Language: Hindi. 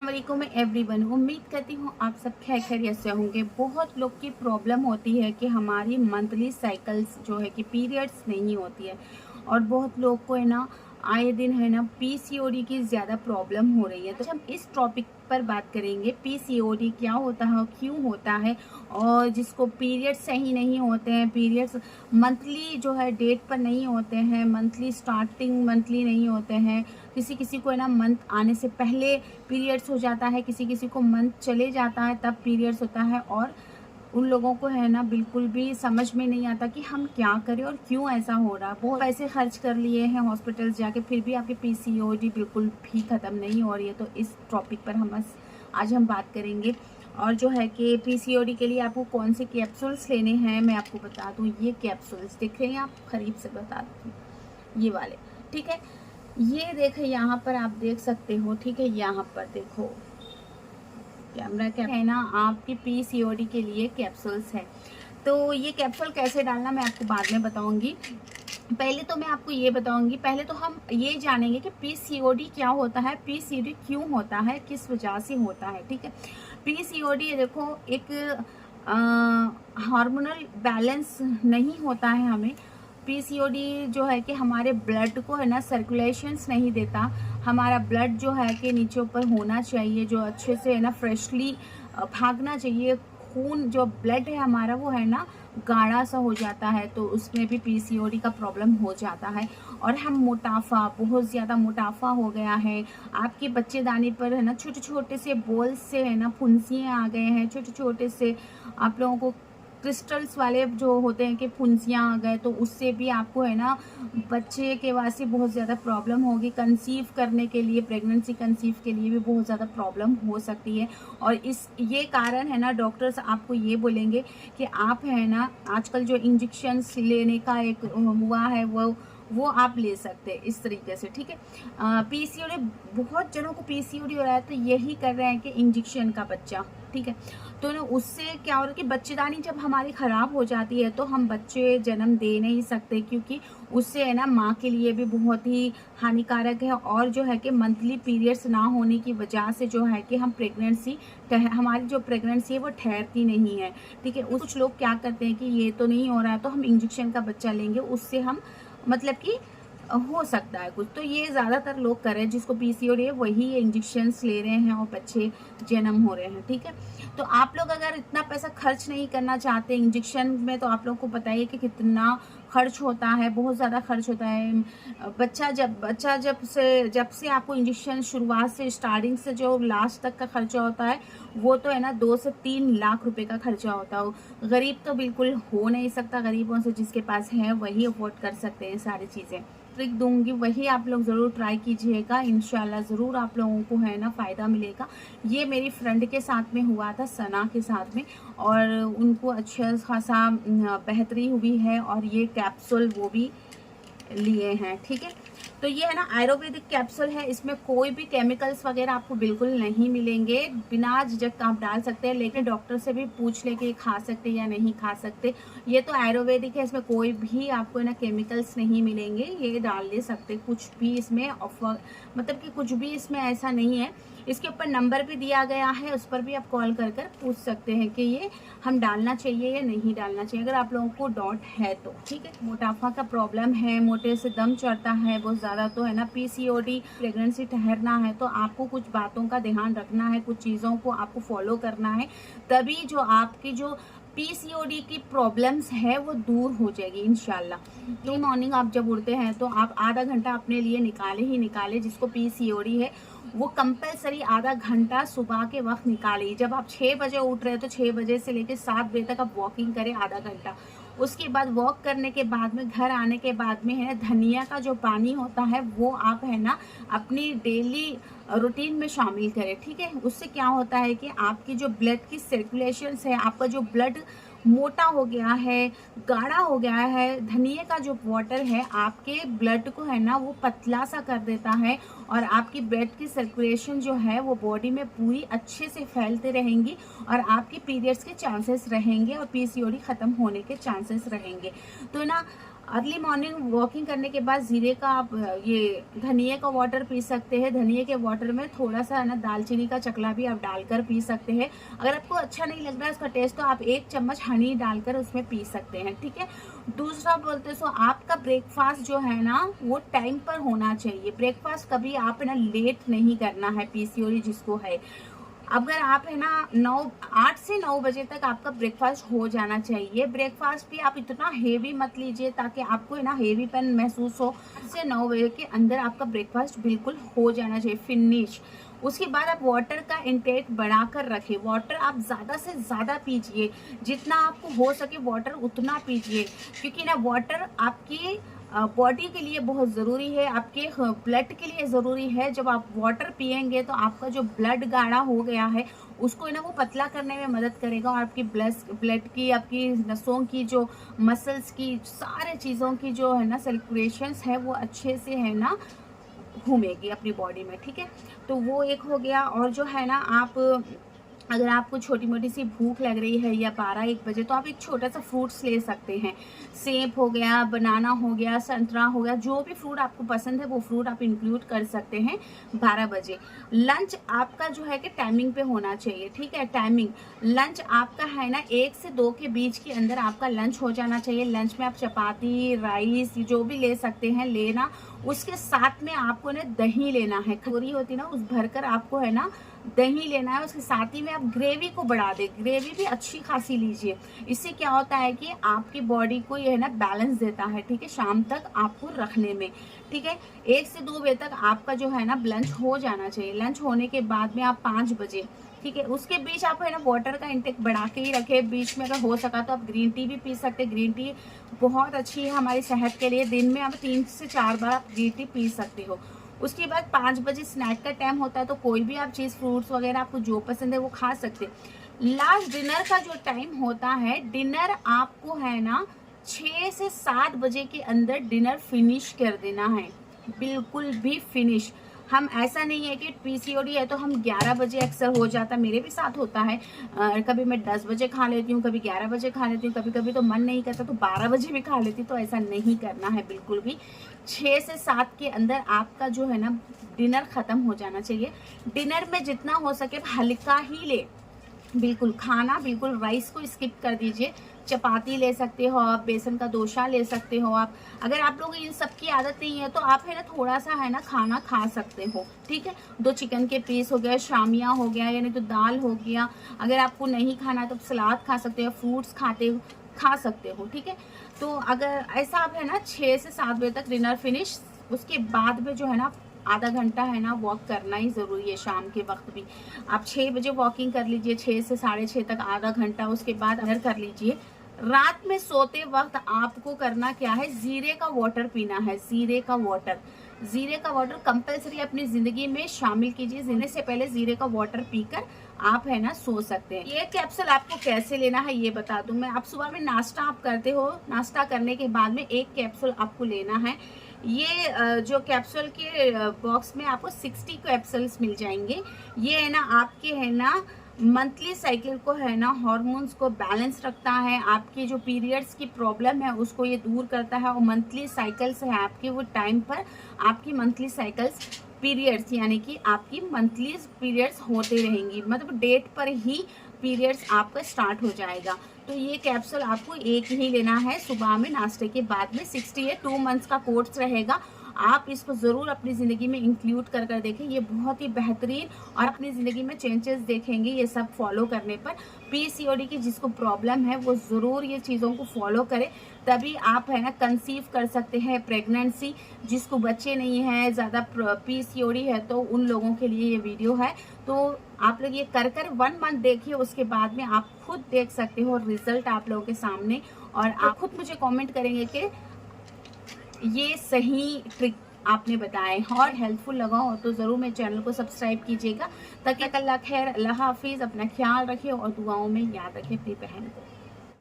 वालेकुम एवरीवन। उम्मीद करती हूँ आप सब खैरियत से होंगे। बहुत लोग की प्रॉब्लम होती है कि हमारी मंथली साइकिल्स जो है कि पीरियड्स नहीं होती है, और बहुत लोग को है ना आए दिन है ना पीसीओडी की ज़्यादा प्रॉब्लम हो रही है। तो हम इस टॉपिक पर बात करेंगे, पीसीओडी क्या होता है, क्यों होता है, और जिसको पीरियड्स सही नहीं होते हैं, पीरियड्स मंथली जो है डेट पर नहीं होते हैं, मंथली स्टार्टिंग मंथली नहीं होते हैं, किसी किसी को है ना मंथ आने से पहले पीरियड्स हो जाता है, किसी किसी को मंथ चले जाता है तब पीरियड्स होता है, और उन लोगों को है ना बिल्कुल भी समझ में नहीं आता कि हम क्या करें और क्यों ऐसा हो रहा है। बहुत पैसे खर्च कर लिए हैं हॉस्पिटल्स जाके, फिर भी आपकी पीसीओडी बिल्कुल भी ख़त्म नहीं हो रही है। तो इस टॉपिक पर आज हम बात करेंगे। और जो है कि पीसीओडी के लिए आपको कौन से कैप्सूल्स लेने हैं मैं आपको बता दूं। ये कैप्सूल्स दिख रहे हैं, आप करीब से बता दूँ, ये वाले, ठीक है। ये देखें, यहाँ पर आप देख सकते हो, ठीक है। यहाँ पर देखो, कैमरा क्या है ना, आपकी पीसीओडी के लिए कैप्सूल्स है। तो ये कैप्सूल कैसे डालना मैं आपको बाद में बताऊंगी। पहले तो मैं आपको ये बताऊंगी, पहले तो हम ये जानेंगे कि पीसीओडी क्या होता है, पीसीओडी क्यों होता है, किस वजह से होता है, ठीक है। पीसीओडी देखो, एक हार्मोनल बैलेंस नहीं होता है हमें। पीसीओडी जो है कि हमारे ब्लड को है ना सर्कुलेशंस नहीं देता। हमारा ब्लड जो है कि नीचे ऊपर होना चाहिए, जो अच्छे से है ना फ्रेशली भागना चाहिए। खून जो ब्लड है हमारा वो है ना गाढ़ा सा हो जाता है, तो उसमें भी पीसीओडी का प्रॉब्लम हो जाता है। और हम मोटापा, बहुत ज़्यादा मोटापा हो गया है, आपके बच्चेदानी पर है ना छोटे छोटे से बोल्स से है ना फुंसियाँ आ गए हैं, छोटे छोटे से आप लोगों को क्रिस्टल्स वाले जो होते हैं कि फुंसियाँ आ गए, तो उससे भी आपको है ना बच्चे के वास्ते बहुत ज़्यादा प्रॉब्लम होगी। कंसीव करने के लिए, प्रेगनेंसी कंसीव के लिए भी बहुत ज़्यादा प्रॉब्लम हो सकती है। और ये कारण है ना, डॉक्टर्स आपको ये बोलेंगे कि आप है ना आजकल जो इंजेक्शन्स लेने का एक हुआ है वो आप ले सकते हैं इस तरीके से, ठीक है। पीसीओडी, बहुत जनों को पीसीओडी हो रहा है तो यही कर रहे हैं कि इंजेक्शन का बच्चा, ठीक है। तो ना उससे क्या हो रहा है कि बच्चेदानी जब हमारी ख़राब हो जाती है तो हम बच्चे जन्म दे नहीं सकते, क्योंकि उससे है ना माँ के लिए भी बहुत ही हानिकारक है। और जो है कि मंथली पीरियड्स ना होने की वजह से जो है कि हम हमारी जो प्रेगनेंसी है वो ठहरती नहीं है, ठीक है। कुछ लोग क्या करते हैं कि ये तो नहीं हो रहा है तो हम इंजेक्शन का बच्चा लेंगे, उससे हम मतलब कि हो सकता है कुछ। तो ये ज़्यादातर लोग कर रहे हैं, जिसको पीसीओडी है वही इंजेक्शन्स ले रहे हैं और बच्चे जन्म हो रहे हैं, ठीक है। तो आप लोग अगर इतना पैसा खर्च नहीं करना चाहते इंजेक्शन में, तो आप लोग को पता ही है कि कितना खर्च होता है, बहुत ज़्यादा खर्च होता है। बच्चा जब से आपको इंजेक्शन शुरुआत से स्टार्टिंग से जो लास्ट तक का खर्चा होता है वो तो है ना 2 से 3 लाख रुपए का खर्चा होता है। गरीब तो बिल्कुल हो नहीं सकता, गरीबों से जिसके पास है वही अफोर्ड कर सकते हैं सारी चीज़ें। ट्रिक दूंगी वही आप लोग ज़रूर ट्राई कीजिएगा, इंशाल्लाह ज़रूर आप लोगों को है ना फ़ायदा मिलेगा। ये मेरी फ्रेंड के साथ में हुआ था, सना के साथ में, और उनको अच्छा खासा बेहतरी हुई है, और ये कैप्सूल वो भी लिए हैं, ठीक है। तो ये है ना आयुर्वेदिक कैप्सूल है, इसमें कोई भी केमिकल्स वगैरह आपको बिल्कुल नहीं मिलेंगे, बिना झिझक आप डाल सकते हैं, लेकिन डॉक्टर से भी पूछ ले कि खा सकते या नहीं खा सकते। ये तो आयुर्वेदिक है, इसमें कोई भी आपको ना केमिकल्स नहीं मिलेंगे, ये डाल ले सकते कुछ भी इसमें ऑफर, मतलब कि कुछ भी इसमें ऐसा नहीं है। इसके ऊपर नंबर भी दिया गया है, उस पर भी आप कॉल कर कर पूछ सकते हैं कि ये हम डालना चाहिए या नहीं डालना चाहिए, अगर आप लोगों को डाउट है तो, ठीक है। मोटापा का प्रॉब्लम है, मोटे से दम चढ़ता है बहुत ज़्यादा, तो है ना पीसीओडी, प्रेगनेंसी ठहरना है तो आपको कुछ बातों का ध्यान रखना है, कुछ चीज़ों को आपको फॉलो करना है, तभी जो आपकी जो पीसीओडी की प्रॉब्लम्स है वो दूर हो जाएगी इंशाल्लाह। तो मॉर्निंग आप जब उठते हैं तो आप आधा घंटा अपने लिए निकाले ही निकाले, जिसको पीसीओडी है वो कंपलसरी आधा घंटा सुबह के वक्त निकालिए। जब आप 6 बजे उठ रहे हैं तो 6 बजे से लेकर 7 बजे तक आप वॉकिंग करें आधा घंटा। उसके बाद वॉक करने के बाद में घर आने के बाद में है ना धनिया का जो पानी होता है वो आप है ना अपनी डेली रूटीन में शामिल करें, ठीक है। उससे क्या होता है कि आपकी जो ब्लड की सर्कुलेशन है, आपका जो ब्लड मोटा हो गया है, गाढ़ा हो गया है, धनिया का जो वाटर है आपके ब्लड को है ना वो पतला सा कर देता है, और आपकी ब्लड की सर्कुलेशन जो है वो बॉडी में पूरी अच्छे से फैलते रहेंगी, और आपकी पीरियड्स के चांसेस रहेंगे और पीसीओडी ख़त्म होने के चांसेस रहेंगे। तो ना अर्ली मॉर्निंग वॉकिंग करने के बाद जीरे का आप ये धनिए का वाटर पी सकते हैं। धनिए के वाटर में थोड़ा सा है ना दालचीनी का चकला भी आप डालकर पी सकते हैं। अगर आपको अच्छा नहीं लग रहा है उसका टेस्ट तो आप 1 चम्मच हनी डालकर उसमें पी सकते हैं, ठीक है। दूसरा बोलते सो आपका ब्रेकफास्ट जो है ना वो टाइम पर होना चाहिए। ब्रेकफास्ट कभी आप है ना लेट नहीं करना है, पीसीओडी जिसको है। अगर आप है ना 8 से 9 बजे तक आपका ब्रेकफास्ट हो जाना चाहिए। ब्रेकफास्ट भी आप इतना हेवी मत लीजिए ताकि आपको है ना हेवीपन महसूस हो। 8 से 9 बजे के अंदर आपका ब्रेकफास्ट बिल्कुल हो जाना चाहिए, फिनिश। उसके बाद आप वाटर का इंटेक बढ़ाकर रखें। वाटर आप ज़्यादा से ज़्यादा पीजिए, जितना आपको हो सके वाटर उतना पीजिए, क्योंकि ना वाटर आपकी बॉडी के लिए बहुत ज़रूरी है, आपके ब्लड के लिए ज़रूरी है। जब आप वाटर पिएंगे तो आपका जो ब्लड गाढ़ा हो गया है उसको है ना वो पतला करने में मदद करेगा, और आपकी ब्लड की, आपकी नसों की, जो मसल्स की, सारे चीज़ों की जो है ना सर्कुलेशंस है वो अच्छे से है ना घूमेगी अपनी बॉडी में, ठीक है। तो वो एक हो गया। और जो है ना आप अगर आपको छोटी मोटी सी भूख लग रही है या 12-1 बजे तो आप एक छोटा सा फ्रूट्स ले सकते हैं। सेब हो गया, बनाना हो गया, संतरा हो गया, जो भी फ्रूट आपको पसंद है वो फ्रूट आप इंक्लूड कर सकते हैं 12 बजे। लंच आपका जो है कि टाइमिंग पे होना चाहिए, ठीक है। टाइमिंग लंच आपका है ना 1 से 2 के बीच के अंदर आपका लंच हो जाना चाहिए। लंच में आप चपाती, राइस जो भी ले सकते हैं लेना। उसके साथ में आपको ना दही लेना है, कटोरी होती ना उस भरकर आपको है ना दही लेना है। उसके साथ ही में आप ग्रेवी को बढ़ा दें, ग्रेवी भी अच्छी खासी लीजिए। इससे क्या होता है कि आपकी बॉडी को ये है ना बैलेंस देता है, ठीक है, शाम तक आपको रखने में, ठीक है। 1 से 2 बजे तक आपका जो है ना लंच हो जाना चाहिए। लंच होने के बाद में आप 5 बजे, ठीक है, उसके बीच आप है ना वाटर का इंटेक बढ़ा के ही रखें। बीच में अगर हो सका तो आप ग्रीन टी भी पी सकते हैं। ग्रीन टी बहुत अच्छी है हमारी सेहत के लिए। दिन में आप 3 से 4 बार आप ग्रीन टी पी सकते हो। उसके बाद 5 बजे स्नैक का टाइम होता है, तो कोई भी आप चीज़, फ्रूट्स वगैरह आपको जो पसंद है वो खा सकते हैं। लास्ट डिनर का जो टाइम होता है, डिनर आपको है ना 6 से 7 बजे के अंदर डिनर फिनिश कर देना है, बिल्कुल भी फिनिश। हम ऐसा नहीं है कि पीसीओडी है तो हम 11 बजे अक्सर हो जाता है, मेरे भी साथ होता है। कभी मैं 10 बजे खा लेती हूँ, कभी 11 बजे खा लेती हूँ, कभी कभी तो मन नहीं करता तो 12 बजे भी खा लेती हूँ। तो ऐसा नहीं करना है बिल्कुल भी। 6 से 7 के अंदर आपका जो है ना डिनर ख़त्म हो जाना चाहिए। डिनर में जितना हो सके हल्का ही ले, बिल्कुल खाना, बिल्कुल राइस को स्किप कर दीजिए। चपाती ले सकते हो आप, बेसन का डोसा ले सकते हो आप। अगर आप लोग इन सब की आदत नहीं है तो आप है ना थोड़ा सा है ना खाना खा सकते हो, ठीक है। 2 चिकन के पीस हो गया, शामिया हो गया, यानी तो दाल हो गया। अगर आपको नहीं खाना तो सलाद खा सकते हो, फ्रूट्स खा सकते हो, ठीक है। तो अगर ऐसा आप है ना 6 से 7 बजे तक डिनर फिनिश। उसके बाद में जो है ना आधा घंटा है ना वॉक करना ही ज़रूरी है। शाम के वक्त भी आप 6 बजे वॉकिंग कर लीजिए, 6 से 6:30 तक आधा घंटा। उसके बाद अगर कर लीजिए। रात में सोते वक्त आपको करना क्या है, जीरे का वाटर पीना है। जीरे का वाटर कंपलसरी अपनी ज़िंदगी में शामिल कीजिए। जीने से पहले जीरे का वाटर पीकर आप है ना सो सकते हैं। ये कैप्सूल आपको कैसे लेना है ये बता दूं मैं। आप सुबह में नाश्ता आप करते हो, नाश्ता करने के बाद में 1 कैप्सूल आपको लेना है। ये जो कैप्सूल के बॉक्स में आपको 60 कैप्सूल्स मिल जाएंगे। ये है ना आपके है ना मंथली साइकिल को है ना हार्मोन्स को बैलेंस रखता है। आपकी जो पीरियड्स की प्रॉब्लम है उसको ये दूर करता है। और मंथली साइकिल्स है आपके, वो टाइम पर आपकी मंथली साइकिल्स पीरियड्स, यानी कि आपकी मंथली पीरियड्स होते रहेंगी, मतलब डेट पर ही पीरियड्स आपका स्टार्ट हो जाएगा। तो ये कैप्सूल आपको 1 ही लेना है सुबह में नाश्ते के बाद में। 60 है, 2 मंथ्स का कोर्स रहेगा। आप इसको ज़रूर अपनी ज़िंदगी में इंक्लूड कर देखें। ये बहुत ही बेहतरीन, और अपनी ज़िंदगी में चेंजेस देखेंगे ये सब फॉलो करने पर। पीसीओडी की जिसको प्रॉब्लम है वो ज़रूर ये चीज़ों को फॉलो करें, तभी आप है ना कंसीव कर सकते हैं प्रेगनेंसी। जिसको बच्चे नहीं है, ज़्यादा पीसीओडी है, तो उन लोगों के लिए ये वीडियो है। तो आप लोग ये कर 1 मंथ देखिए, उसके बाद में आप खुद देख सकते हो रिजल्ट आप लोगों के सामने। और आप खुद मुझे कमेंट करेंगे कि ये सही ट्रिक आपने बताए और हेल्पफुल लगा हो तो ज़रूर मेरे चैनल को सब्सक्राइब कीजिएगा। ताकि अल्लाह खैर, अल्लाह हाफिज़, अपना ख्याल रखें और दुआओं में याद रखें अपनी बहन को।